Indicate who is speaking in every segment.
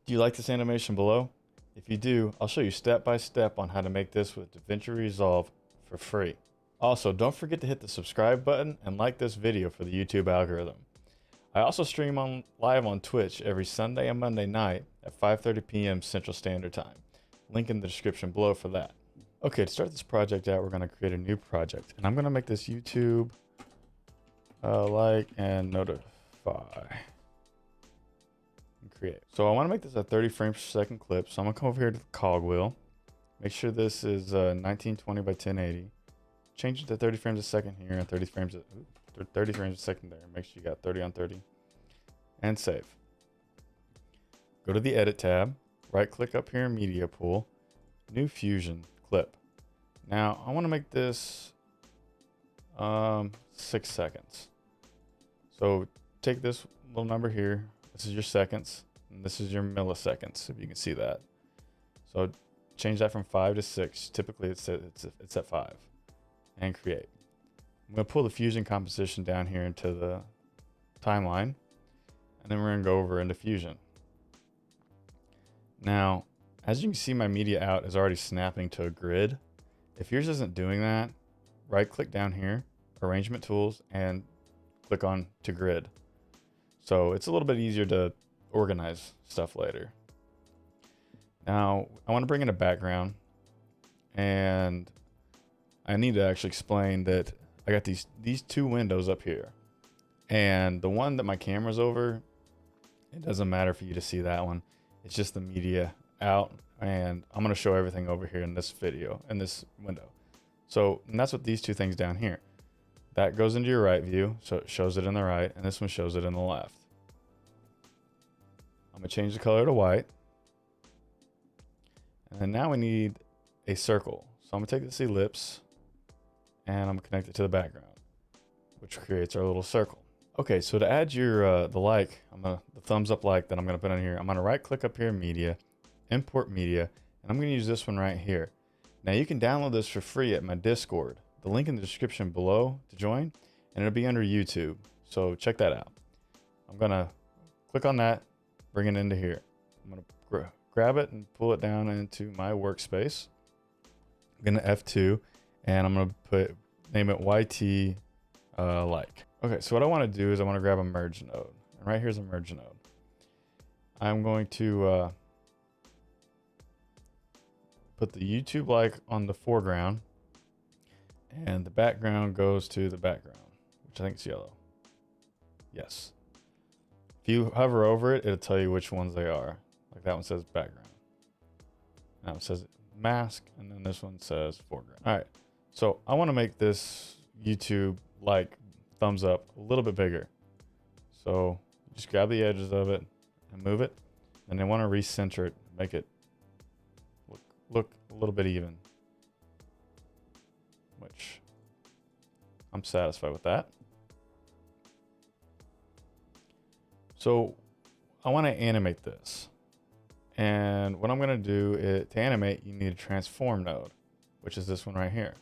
Speaker 1: Do you like this animation below? If you do, I'll show you step by step on how to make this with DaVinci Resolve for free. Also, don't forget to hit the subscribe button and like this video for the YouTube algorithm. I also stream live on Twitch every Sunday and Monday night at 5:30 p.m. Central Standard Time. Link in the description below for that. Okay, to start this project out, we're going to create a new project. And I'm going to make this YouTube like and notify. Create. So I want to make this a 30 frames per second clip. So I'm gonna come over here to the cogwheel. Make sure this is 1920 by 1080. Change it to 30 frames a second here and 30 frames a second there. Make sure you got 30 on 30 and save. Go to the edit tab, right click up here in media pool, new fusion clip. Now I want to make this 6 seconds. So take this little number here. This is your seconds, and this is your milliseconds, if you can see that. So change that from 5 to 6. Typically it's at 5. And create. I'm going to pull the fusion composition down here into the timeline, and then we're going to go over into fusion. Now, as you can see, my media out is already snapping to a grid. If yours isn't doing that, right click down here, arrangement tools, and click on to grid. So it's a little bit easier to organize stuff later. Now I want to bring in a background, and I need to actually explain that I got these two windows up here, and the one that my camera's over, it doesn't matter for you to see that one. It's just the media out, and I'm going to show everything over here in this video, in this window. So, and that's what these two things down here. That goes into your right view, so it shows it in the right, and this one shows it in the left. I'm gonna change the color to white. And then now we need a circle. So I'm gonna take this ellipse and I'm gonna connect it to the background, which creates our little circle. Okay, so to add your the like, the thumbs up like that I'm gonna put on here, I'm gonna right click up here in media, import media, and I'm gonna use this one right here. Now you can download this for free at my Discord. The link in the description below to join, and it'll be under YouTube. So check that out. I'm gonna click on that, bring it into here. I'm gonna grab it and pull it down into my workspace. I'm gonna F2, and I'm gonna name it YT like. Okay, so what I wanna do is I wanna grab a merge node. And right here's a merge node. I'm going to put the YouTube like on the foreground, and the background goes to the background, which I think is yellow. Yes. If you hover over it, it'll tell you which ones they are. Like that one says background. Now it says mask, and then this one says foreground. All right, so I want to make this YouTube like thumbs up a little bit bigger. So just grab the edges of it and move it, and then want to recenter it, make it look a little bit even, which I'm satisfied with that. So I want to animate this. And what I'm going to do is, to animate, you need a transform node, which is this one right here.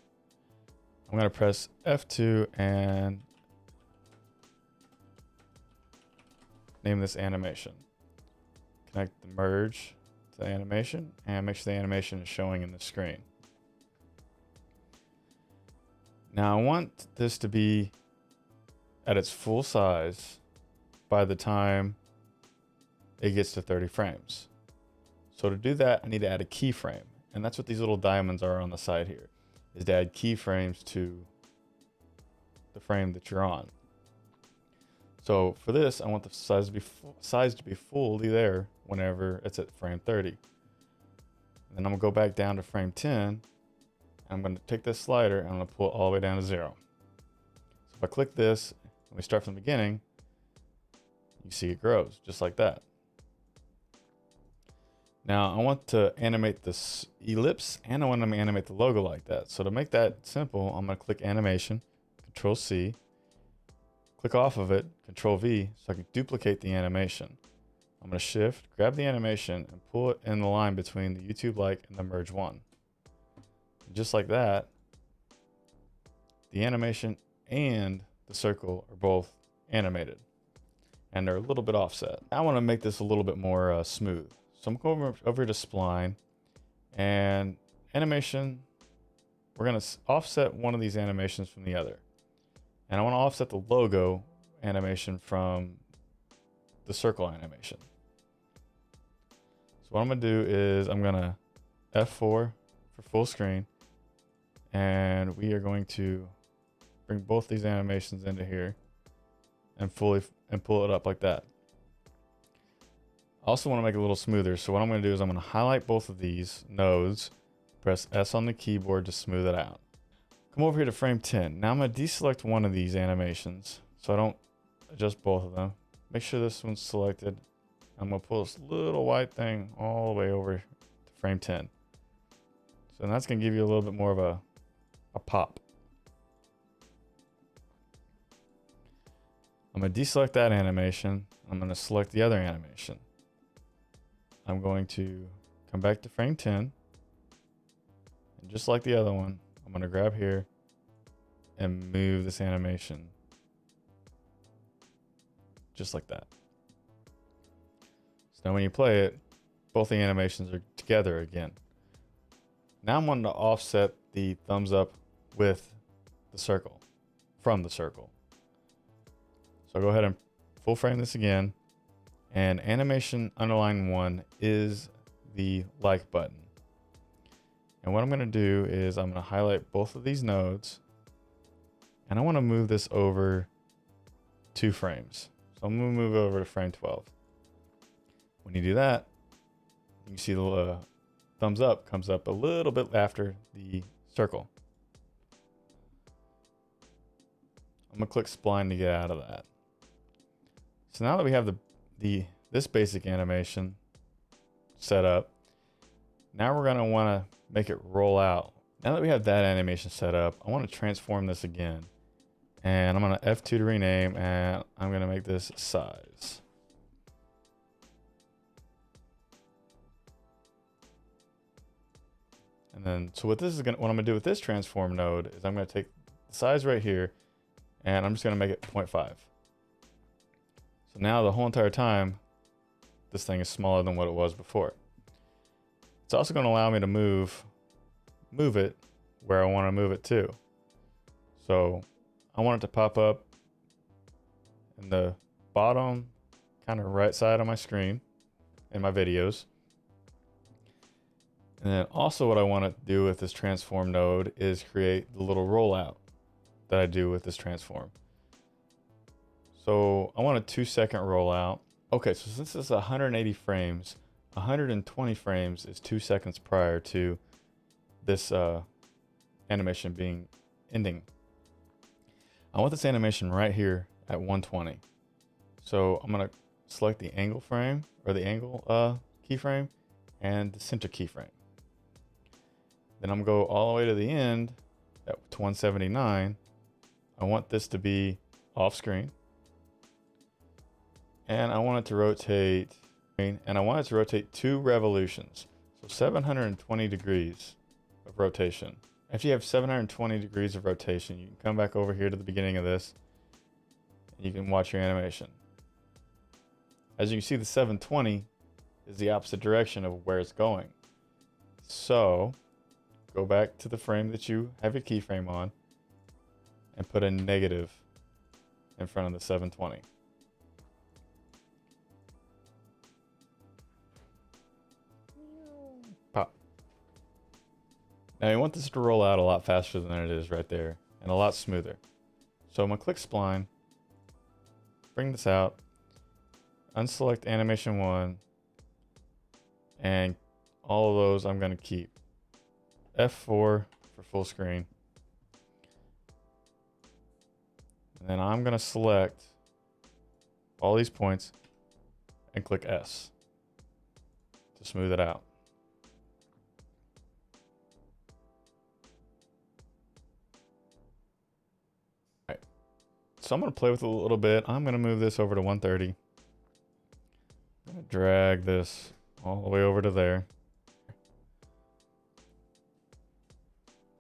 Speaker 1: I'm going to press F2 and name this animation. Connect the merge to the animation and make sure the animation is showing in the screen. Now I want this to be at its full size by the time it gets to 30 frames. So to do that, I need to add a keyframe. And that's what these little diamonds are on the side here, is to add keyframes to the frame that you're on. So for this, I want the size to be fully there whenever it's at frame 30. And then I'm gonna go back down to frame 10. And I'm gonna take this slider and I'm gonna pull it all the way down to 0. So if I click this and we start from the beginning, you see it grows just like that. Now I want to animate this ellipse, and I want to animate the logo like that. So to make that simple, I'm going to click animation, Control C, click off of it, Control V, so I can duplicate the animation. I'm going to shift, grab the animation, and pull it in the line between the YouTube like and the merge one. And just like that, the animation and the circle are both animated, and they're a little bit offset. I want to make this a little bit more smooth. So I'm going over to spline and animation. We're going to offset one of these animations from the other. And I want to offset the logo animation from the circle animation. So what I'm going to do is I'm going to F4 for full screen. And we are going to bring both these animations into here and pull it up like that. I also want to make it a little smoother. So what I'm going to do is I'm going to highlight both of these nodes, press S on the keyboard to smooth it out. Come over here to frame 10. Now I'm going to deselect one of these animations so I don't adjust both of them. Make sure this one's selected. I'm going to pull this little white thing all the way over to frame 10. So that's going to give you a little bit more of a pop. I'm going to deselect that animation. I'm going to select the other animation. I'm going to come back to frame 10. And just like the other one, I'm going to grab here and move this animation. Just like that. So now when you play it, both the animations are together again. Now I'm wanting to offset the thumbs up with the circle, from the circle. So I'll go ahead and full frame this again. And animation underline 1 is the like button. And what I'm going to do is I'm going to highlight both of these nodes. And I want to move this over 2 frames. So I'm going to move over to frame 12. When you do that, you see the thumbs up comes up a little bit after the circle. I'm going to click spline to get out of that. So now that we have this basic animation set up, now we're going to want to make it roll out. Now that we have that animation set up, I want to transform this again. And I'm going to F2 to rename, and I'm going to make this size. And then, so what I'm going to do with this transform node is I'm going to take the size right here, and I'm just going to make it 0.5. So now the whole entire time, this thing is smaller than what it was before. It's also going to allow me to move it where I want to move it to. So I want it to pop up in the bottom kind of right side of my screen in my videos. And then also what I want to do with this transform node is create the little rollout that I do with this transform. So I want a 2-second rollout. Okay, so since it's 180 frames, 120 frames is 2 seconds prior to this animation ending. I want this animation right here at 120. So I'm gonna select the angle frame or the angle keyframe and the center keyframe. Then I'm gonna go all the way to the end to 179. I want this to be off screen. And I want it to rotate, 2 revolutions. So 720 degrees of rotation. After you have 720 degrees of rotation, you can come back over here to the beginning of this and you can watch your animation. As you can see, the 720 is the opposite direction of where it's going. So go back to the frame that you have your keyframe on and put a negative in front of the 720. Pop. Now you want this to roll out a lot faster than it is right there and a lot smoother. So I'm gonna click spline, bring this out, unselect animation 1, and all of those I'm gonna keep. F4 for full screen. And then I'm gonna select all these points and click S to smooth it out. All right. So I'm gonna play with it a little bit. I'm gonna move this over to 130. I'm gonna drag this all the way over to there.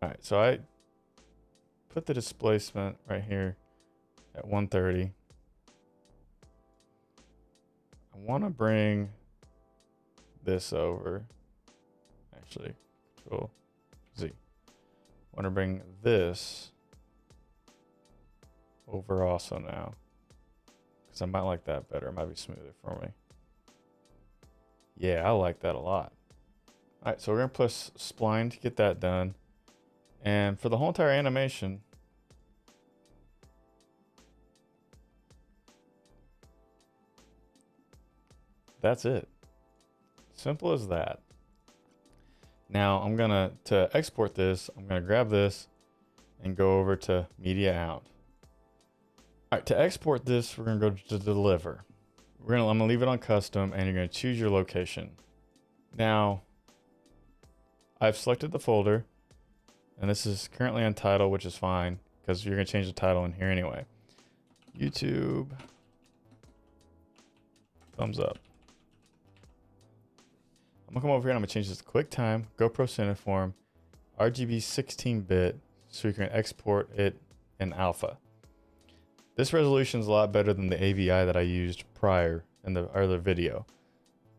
Speaker 1: All right, so I put the displacement right here at 130. I want to bring this over. Actually, Control Z. Want to bring this over also now, because I might like that better. It might be smoother for me. Yeah, I like that a lot. All right, so we're gonna push spline to get that done. And for the whole entire animation, that's it. Simple as that. Now I'm to export this, I'm gonna grab this and go over to media out. All right, to export this, we're gonna go to deliver. I'm gonna leave it on custom, and you're gonna choose your location. Now, I've selected the folder, and this is currently on title, which is fine because you're gonna change the title in here anyway. YouTube thumbs up. I'm gonna come over here and I'm gonna change this to QuickTime, GoPro Cineform, RGB 16-bit, so you can export it in alpha. This resolution is a lot better than the AVI that I used prior in the other video.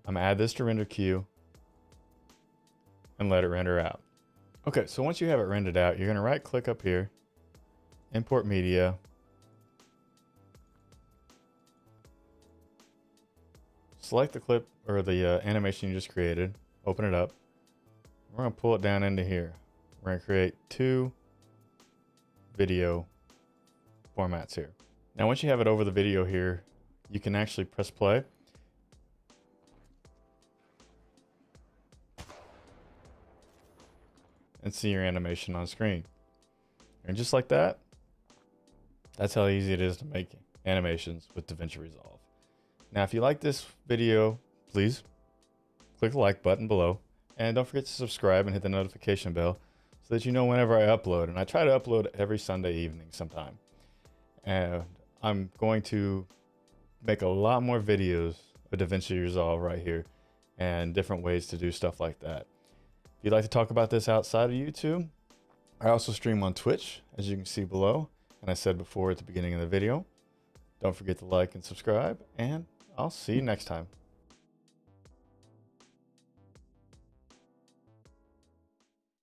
Speaker 1: I'm gonna add this to render queue and let it render out. Okay, so once you have it rendered out, you're gonna right click up here, import media, select the clip or the animation you just created, open it up. We're gonna pull it down into here. We're gonna create 2 video formats here. Now, once you have it over the video here, you can actually press play. And see your animation on screen. And just like that, that's how easy it is to make animations with DaVinci Resolve. Now, if you like this video, please click the like button below. And don't forget to subscribe and hit the notification bell so that you know whenever I upload. And I try to upload every Sunday evening sometime. And I'm going to make a lot more videos of DaVinci Resolve right here and different ways to do stuff like that. If you'd like to talk about this outside of YouTube, I also stream on Twitch, as you can see below. And I said before at the beginning of the video, don't forget to like and subscribe, and I'll see you next time.